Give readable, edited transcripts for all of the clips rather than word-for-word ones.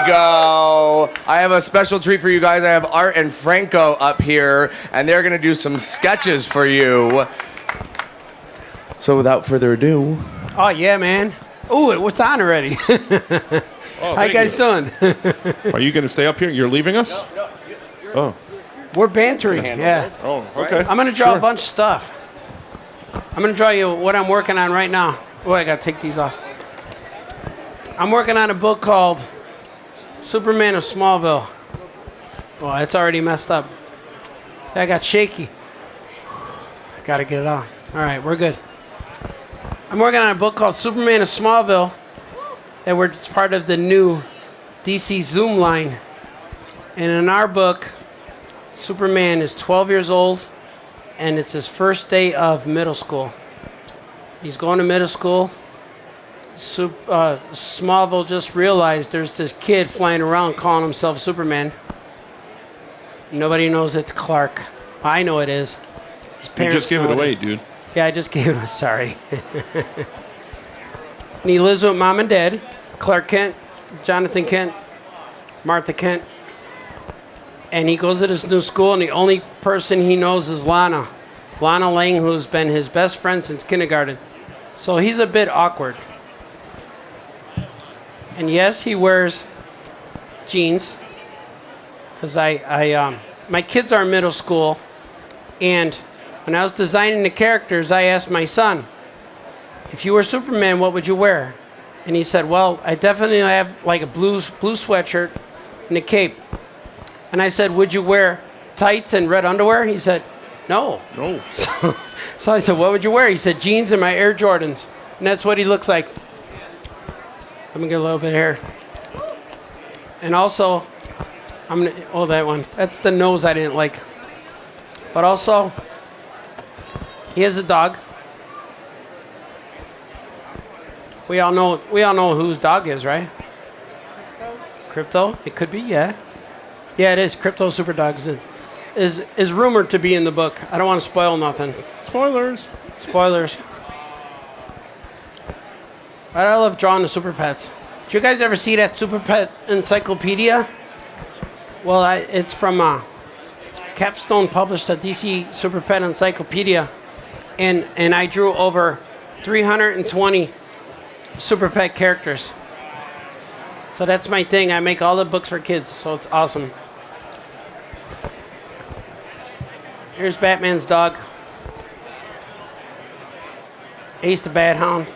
go. I have a special treat for you guys. I have Art and Franco up here, and they're going to do some sketches for you. So without further ado. Oh, yeah, man. Ooh, what's on already? How you guys doing? Are you going to stay up here? You're leaving us? No. Oh. We're bantering, yeah. Oh, okay. I'm going to draw a bunch of stuff. I'm going to draw you what I'm working on right now. Oh, I got to take these off. I'm working on a book called Superman of Smallville. Oh, it's already messed up. I got shaky. Got to get it on. All right, we're good. I'm working on a book called Superman of Smallville. It's part of the new DC Zoom line. And in our book, Superman is 12 years old, and it's his first day of middle school. He's going to middle school. Smallville just realized there's this kid flying around calling himself Superman. Nobody knows it's Clark. I know it is. You just gave it away, dude. Yeah, I just gave it. Sorry. And he lives with mom and dad, Clark Kent, Jonathan Kent, Martha Kent. And he goes to this new school, and the only person he knows is Lana Lang, who's been his best friend since kindergarten. So he's a bit awkward. And yes, he wears jeans, because my kids are in middle school, and when I was designing the characters, I asked my son, if you were Superman, what would you wear? And he said, well, I definitely have like a blue sweatshirt and a cape. And I said, would you wear tights and red underwear? He said, no. No. So I said, what would you wear? He said, jeans and my Air Jordans. And that's what he looks like. Let me get a little bit here. And also, that one. That's the nose I didn't like. But also, he has a dog. We all know whose dog is, right? Crypto? It could be, yeah. Yeah, it is. Crypto Superdogs is rumored to be in the book. I don't want to spoil nothing. Spoilers. But I love drawing the Super Pets. Did you guys ever see that Super Pet encyclopedia? Well, it's from Capstone published a DC Super Pet encyclopedia, and I drew over 320 Super Pet characters. So that's my thing. I make all the books for kids, so it's awesome. Here's Batman's dog. Ace the Bat Hound.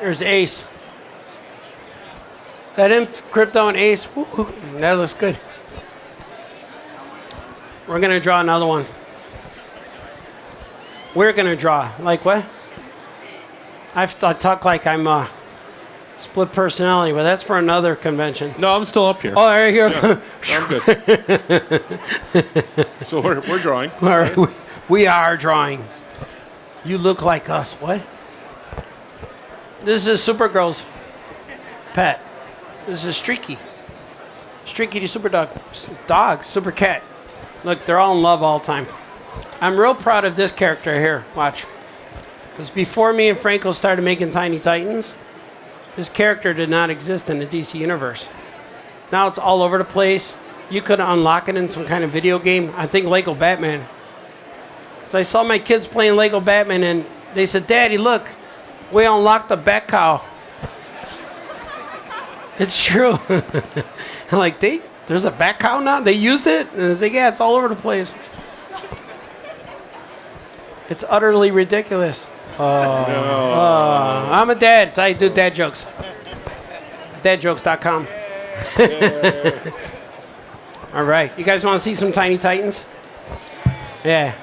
There's Ace. That Imp, Crypto, and Ace. Woo-hoo, that looks good. We're going to draw another one. We're going to draw. Like what? I talk like I'm split personality, but that's for another convention. No, I'm still up here. Oh, right here. Yeah, I'm good. So we're drawing. All right. We are drawing. You look like us. What? This is Supergirl's pet. This is Streaky. Streaky the super dog, super cat. Look, they're all in love all the time. I'm real proud of this character here. Watch. Because before me and Franco started making Tiny Titans, this character did not exist in the DC universe. Now it's all over the place. You could unlock it in some kind of video game. I think Lego Batman. So I saw my kids playing Lego Batman, and they said, Daddy, look, we unlocked the Bat Cow. It's true. I'm like, there's a Bat Cow now? They used it? And I was like, yeah, it's all over the place. It's utterly ridiculous. No. I'm a dad, so I do dad jokes. Dadjokes.com. All right. You guys want to see some Tiny Titans? Yeah.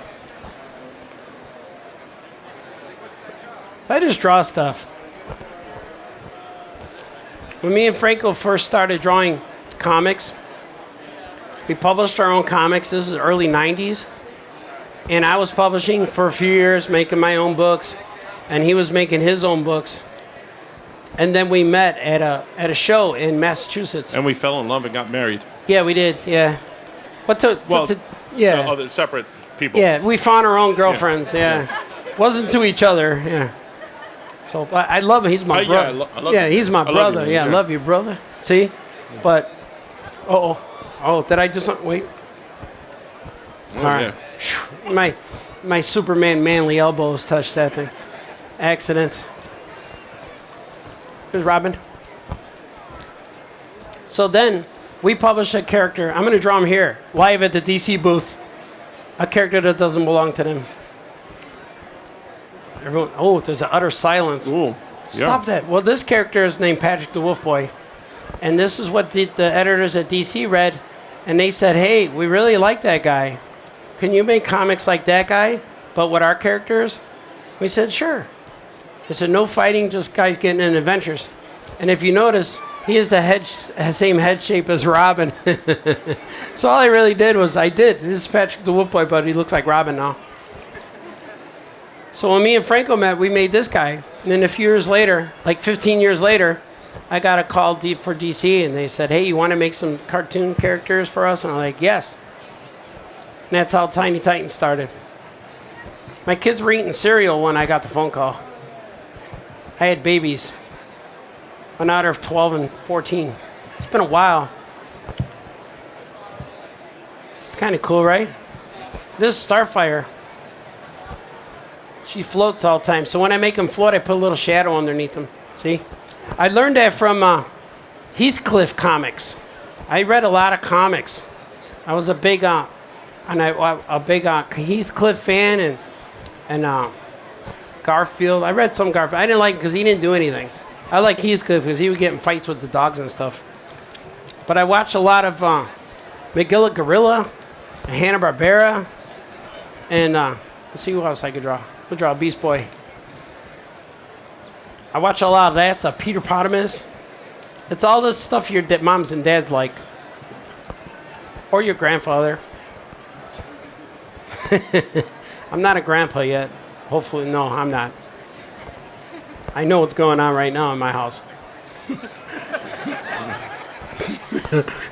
So I just draw stuff. When me and Franco first started drawing comics, we published our own comics. This is early 90s. And I was publishing for a few years, making my own books. And he was making his own books. And then we met at a show in Massachusetts. And we fell in love and got married. Yeah, we did. Yeah. Other separate people. Yeah, we found our own girlfriends. Yeah. Wasn't to each other, yeah. So I love him. He's my Yeah, I brother. love Yeah, you. he's my I love brother. you, Yeah, I yeah. love you, brother. See? But, oh, did I do something? Wait. Oh, All right. My Superman manly elbows touched that thing. Accident. Here's Robin. So then we publish a character. I'm going to draw him here, live at the DC booth. A character that doesn't belong to them. Everyone, there's an utter silence. Ooh. Stop that. Well, this character is named Patrick the Wolf Boy. And this is what the editors at DC read. And they said, hey, we really like that guy. Can you make comics like that guy, but with our characters? We said, sure. They said, no fighting, just guys getting in adventures. And if you notice, he is the same head shape as Robin. So all I really did was this is Patrick the Wolf Boy, but he looks like Robin now. So when me and Franco met, we made this guy. And then a few years later, like 15 years later, I got a call for DC, and they said, hey, you want to make some cartoon characters for us? And I'm like, yes. And that's how Tiny Titans started. My kids were eating cereal when I got the phone call. I had babies. One out of 12 and 14. It's been a while. It's kind of cool, right? This is Starfire. She floats all the time. So when I make them float, I put a little shadow underneath them. See? I learned that from Heathcliff comics. I read a lot of comics. I was a big Heathcliff fan and Garfield. I read some Garfield. I didn't like him because he didn't do anything. I like Heathcliff because he would get in fights with the dogs and stuff. But I watched a lot of McGilla Gorilla and Hanna-Barbera. And let's see who else I could draw. We'll draw Beast Boy. I watch a lot of that stuff. Peter Potamus. It's all this stuff your moms and dads like. Or your grandfather. I'm not a grandpa yet. Hopefully, no, I'm not. I know what's going on right now in my house.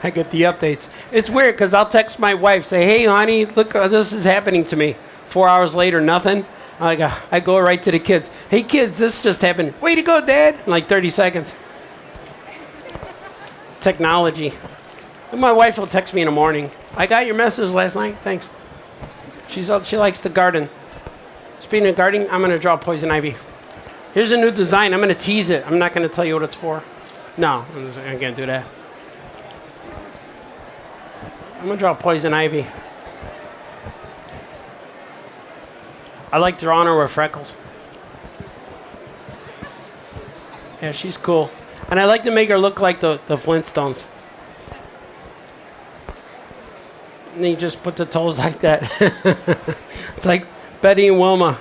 I get the updates. It's weird because I'll text my wife, say, hey, honey, look, this is happening to me. 4 hours later, nothing. I go right to the kids. Hey, kids, this just happened. Way to go, Dad. In like 30 seconds. Technology. And my wife will text me in the morning. I got your message last night. Thanks. She likes to garden. Speaking of gardening, I'm going to draw poison ivy. Here's a new design. I'm going to tease it. I'm not going to tell you what it's for. No, I can't do that. I'm going to draw poison ivy. I like drawing her with freckles. Yeah, she's cool. And I like to make her look like the Flintstones. And then you just put the toes like that. It's like Betty and Wilma.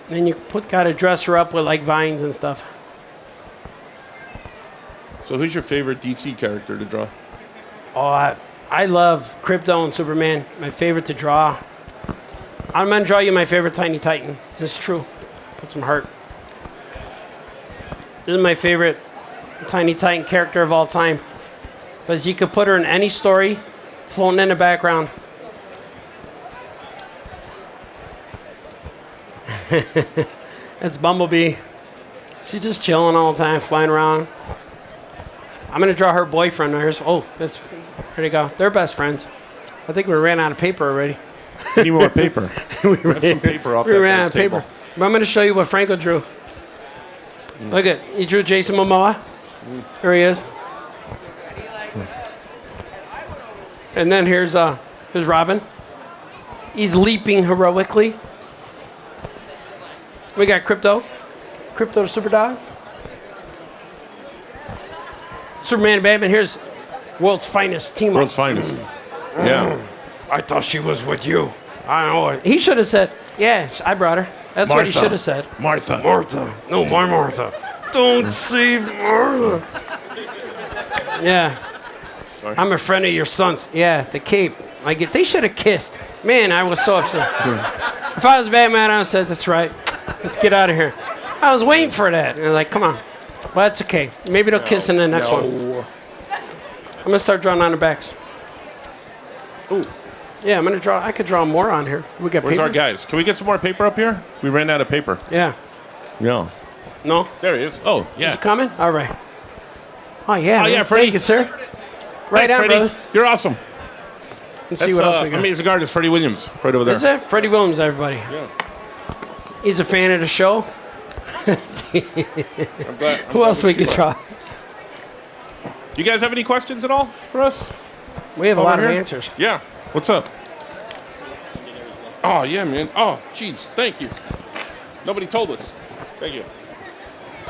And you gotta dress her up with like vines and stuff. So who's your favorite DC character to draw? Oh, I love Krypto and Superman. My favorite to draw. I'm gonna draw you my favorite Tiny Titan. This is true. Put some heart. This is my favorite Tiny Titan character of all time. Because you could put her in any story, floating in the background. It's Bumblebee. She's just chilling all the time, flying around. I'm gonna draw her boyfriend. There you go. They're best friends. I think we ran out of paper already. We need more paper. Grab some paper off We that ran out bench of paper. table. But I'm gonna show you what Franco drew. Look at, he drew Jason Momoa. There he is. And then here's Robin. He's leaping heroically. We got Krypto the super dog. Superman and Batman. Here's world's finest team up. World's finest. Yeah. I thought she was with you. I don't know. He should have said, yeah, I brought her. That's what he Martha. should have said. Martha. Martha. No, my Martha. Don't save Martha. Yeah. Sorry. I'm a friend of your son's. Yeah, the cape. They should have kissed. Man, I was so upset. If I was Batman, I would have said, that's right. Let's get out of here. I was waiting for that. And they're like, come on. Well, that's okay. Maybe they'll kiss in the next one. I'm going to start drawing on the backs. Ooh, Yeah, I'm gonna draw. I could draw more on here. We got where's paper? our guys? Can we get some more paper up here? We ran out of paper. Yeah. Yeah. No? There he is. Oh, Is yeah. it coming? All right. Oh, yeah. Oh, yeah, man. Freddie. Thank you, sir. Right Thanks, on, Freddie. brother. You're awesome. Let's see That's what else we got. amazing artist, Freddie Williams, right over there. Is that Freddie Williams, everybody? Yeah. He's a fan of the show. I'm glad, Who else we could draw? You guys have any questions at all for us? We have a Over lot of here? answers. Yeah. What's up? Oh, yeah, man. Oh, jeez. Thank you. Nobody told us. Thank you.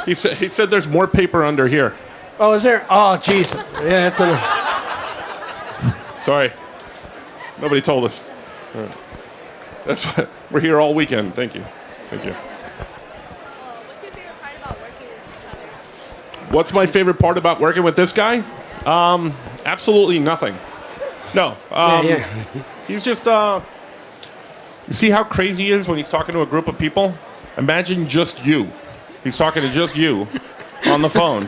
He said there's more paper under here. Oh, is there? Oh, jeez. Yeah, it's enough. Sorry. Nobody told us. All right. That's why we're here all weekend. Thank you. Thank you. What's your favorite part about working with this guy? What's my favorite part about working with this guy? Absolutely nothing. No. Yeah. He's just, you see how crazy he is when he's talking to a group of people? Imagine just you. He's talking to just you on the phone.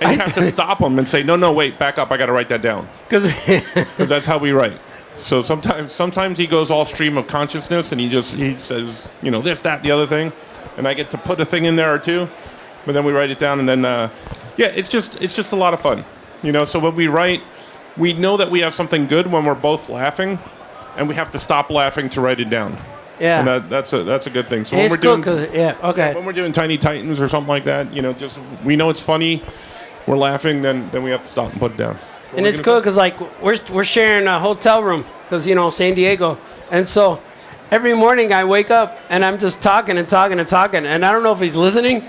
And you have to stop him and say, no, wait, back up. I got to write that down. Because Because that's how we write. So sometimes he goes all stream of consciousness and he says, this, that, the other thing. And I get to put a thing in there or two. But then we write it down and then, it's just a lot of fun. So when we write, we know that we have something good when we're both laughing. And we have to stop laughing to write it down. yeah. And that's a good thing. So it's when cool we're doing 'cause- yeah, okay. when we're doing Tiny Titans or something like that, just we know it's funny, we're laughing, then we have to stop and put it down. What And were it's you cool gonna say? because we're sharing a hotel room because San Diego, and so every morning I wake up and I'm just talking and talking and talking, and I don't know if he's listening,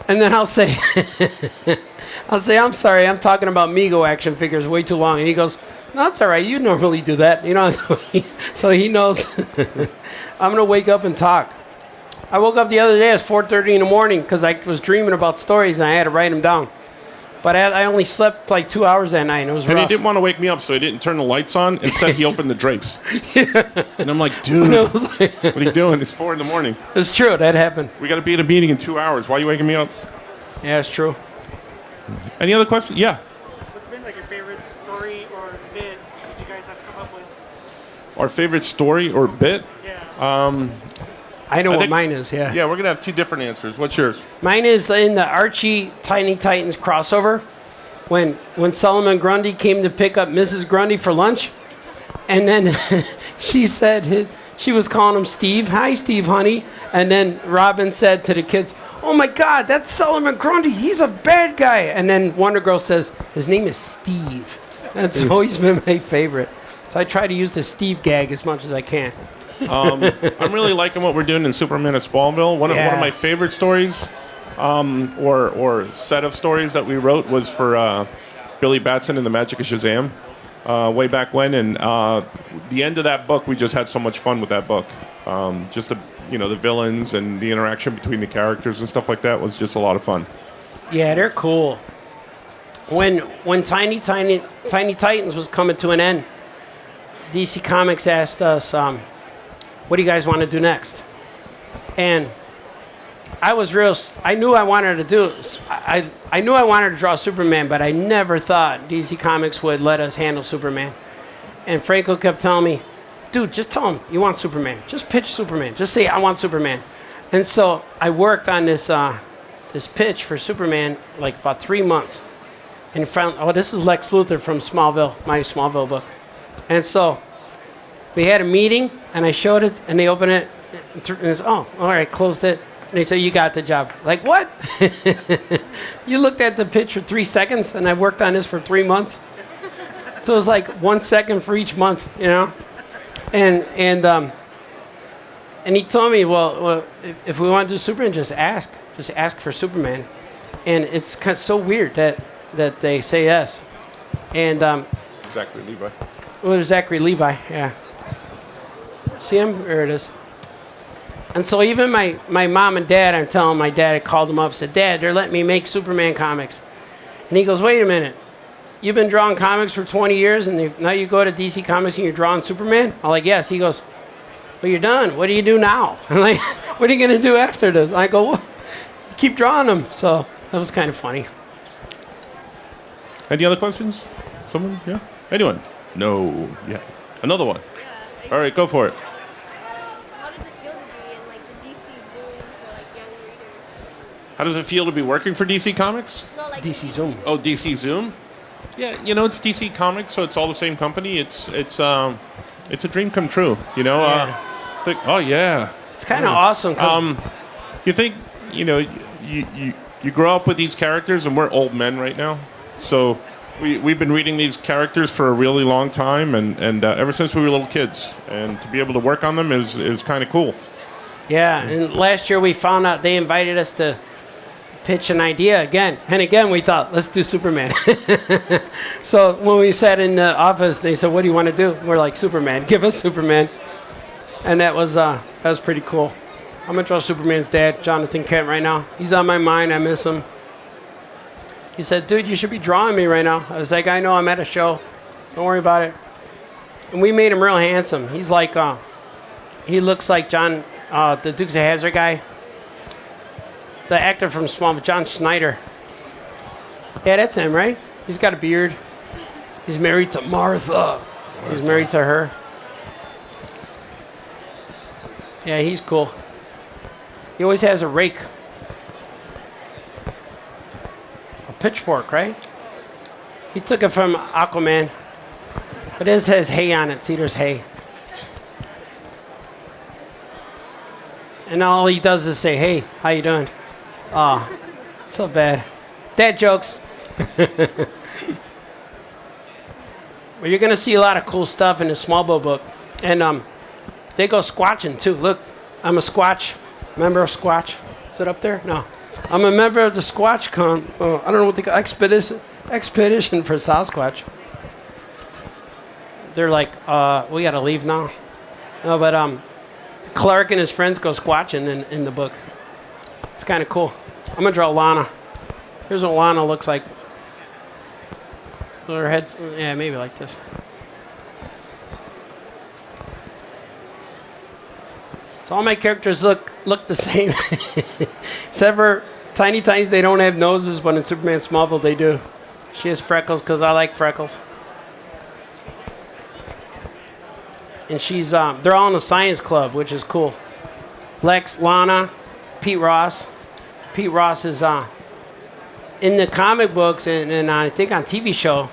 and then I'll say, I'm sorry, I'm talking about Mego action figures way too long, and he goes, no, it's all right, you normally do that, so he knows I'm gonna wake up and talk. I woke up the other day, it's 4:30 in the morning because I was dreaming about stories and I had to write them down. But I only slept like 2 hours that night, and it was And rough. he didn't want to wake me up, so he didn't turn the lights on. Instead, he opened the drapes. And I'm like, dude, It was like- what are you doing? It's 4 a.m. it's true, that happened. We got to be at a meeting in 2 hours. Why are you waking me up? Yeah, it's true. Any other questions? Yeah. What's been like your favorite story or bit that you guys have come up with? Our favorite story or bit? Yeah. I know what think- mine is, yeah. Yeah, we're going to have 2 different answers. What's yours? Mine is in the Archie Tiny Titans crossover when Solomon Grundy came to pick up Mrs. Grundy for lunch. And then she said, she was calling him Steve. Hi, Steve, honey. And then Robin said to the kids, oh my God, that's Solomon Grundy. He's a bad guy. And then Wonder Girl says, his name is Steve. That's always been my favorite. So I try to use the Steve gag as much as I can. I'm really liking what we're doing in Superman at Smallville. One of Yeah. my favorite stories, or set of stories that we wrote was for Billy Batson and the Magic of Shazam, way back when. And the end of that book, we just had so much fun with that book. Just the villains and the interaction between the characters and stuff like that was just a lot of fun. Yeah, they're cool. When Tiny Titans was coming to an end, DC Comics asked us, what do you guys want to do next? And I knew I wanted to do, I knew I wanted to draw Superman, but I never thought DC Comics would let us handle Superman. And Franco kept telling me, dude, just tell him you want Superman. Just pitch Superman. Just say, I want Superman. And so I worked on this pitch for Superman like about 3 months. And found, this is Lex Luthor from Smallville, my Smallville book. And so we had a meeting, and I showed it, and they opened it, and it's, all right, closed it. And they said, you got the job. Like, what? You looked at the pitch for 3 seconds, and I worked on this for 3 months. So it was like 1 second for each month, And he told me, well, if we want to do Superman, just ask for Superman. And it's kind of so weird that they say yes. And Zachary Levi. well, there's Zachary Levi, yeah. See him? There it is. And so even my mom and dad, I'm telling my dad, I called him up, said, Dad, they're letting me make Superman comics. And he goes, wait a minute. You've been drawing comics for 20 years, and now you go to DC Comics and you're drawing Superman? I'm like, yes. He goes, well, you're done. What do you do now? I'm like, what are you going to do after this? I go, well, keep drawing them. So that was kind of funny. Any other questions? Someone? Yeah? Anyone? No. Yeah. Another one. All right, go for it. How does it feel to be in like the DC Zoom for like young readers? How does it feel to be working for DC Comics? No, like DC Zoom. Oh, DC Zoom. Yeah, it's DC Comics, so it's all the same company. It's a dream come true. Oh yeah. It's kind of awesome. 'Cause You think you grow up with these characters, and we're old men right now, so we've been reading these characters for a really long time, and ever since we were little kids, and to be able to work on them is kind of cool. Yeah, and last year we found out they invited us to pitch an idea again. And again, we thought, let's do Superman. So when we sat in the office, they said, what do you want to do? We're like, Superman. Give us Superman. And that was pretty cool. I'm going to draw Superman's dad, Jonathan Kent, right now. He's on my mind. I miss him. He said, dude, you should be drawing me right now. I was like, I know, I'm at a show. Don't worry about it. And we made him real handsome. He's like, he looks like John, the Dukes of Hazzard guy. The actor from Smallville, John Schneider. Yeah, that's him, right? He's got a beard. He's married to Martha. He's married to her. Yeah, he's cool. He always has a rake. A pitchfork, right? He took it from Aquaman. But it has hay on it. See, there's hay. And all he does is say, hey, how you doing? Oh, so bad. Dad jokes. Well, you're going to see a lot of cool stuff in the Smallville book. And they go squatching, too. Look, I'm a Squatch. Member of Squatch. Is it up there? No. I'm a member of the Squatch Con. I don't know what they call Expedition for Sasquatch. They're like, we got to leave now. No, but Clark and his friends go squatching in the book. It's kind of cool. I'm going to draw Lana. Here's what Lana looks like. Her head's, yeah, maybe like this. So all my characters look the same. Except for Tiny Tines, they don't have noses, but in Superman Smallville, they do. She has freckles because I like freckles. And she's, they're all in the science club, which is cool. Lex, Lana, Pete Ross. Pete Ross is in the comic books and I think on TV show,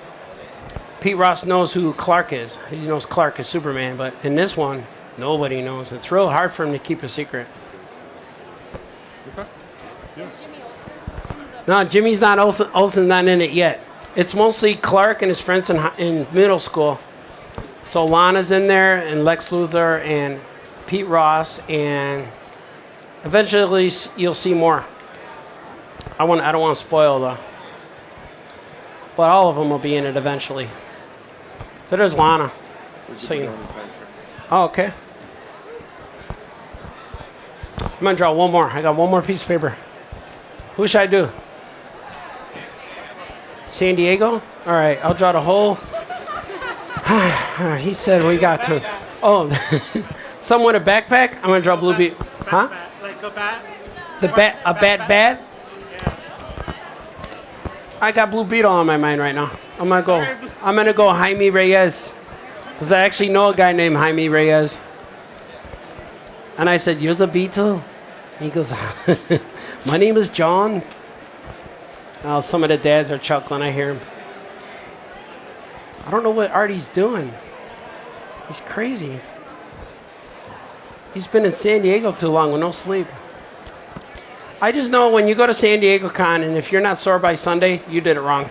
Pete Ross knows who Clark is. He knows Clark is Superman, but in this one, nobody knows. It's real hard for him to keep a secret. Is Jimmy Olsen? No, Jimmy's not Olsen's not in it yet. It's mostly Clark and his friends in middle school. So Lana's in there, and Lex Luthor, and Pete Ross, and eventually you'll see more. I don't want to spoil though. But all of them will be in it eventually. So there's Lana. So you know. Oh, okay. I'm gonna draw one more. I got one more piece of paper. Who should I do? San Diego? All right, I'll draw the whole. He said we got to. Oh, someone with a backpack? I'm gonna draw Blue Beetle. Huh? Like a bat? The bat, a bat? I got Blue Beetle on my mind right now. I'm gonna go Jaime Reyes, because I actually know a guy named Jaime Reyes. And I said, "You're the Beetle?" He goes, "My name is John." Oh, some of the dads are chuckling. I hear him. I don't know what Artie's doing. He's crazy. He's been in San Diego too long with no sleep. I just know when you go to San Diego Con and if you're not sore by Sunday, you did it wrong.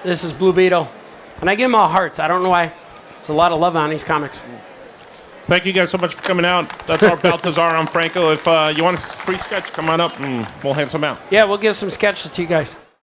This is Blue Beetle. And I give him all hearts. I don't know why. There's a lot of love on these comics. Thank you guys so much for coming out. That's our Baltazar. I'm Franco. If you want a free sketch, come on up and we'll hand some out. Yeah, we'll give some sketches to you guys.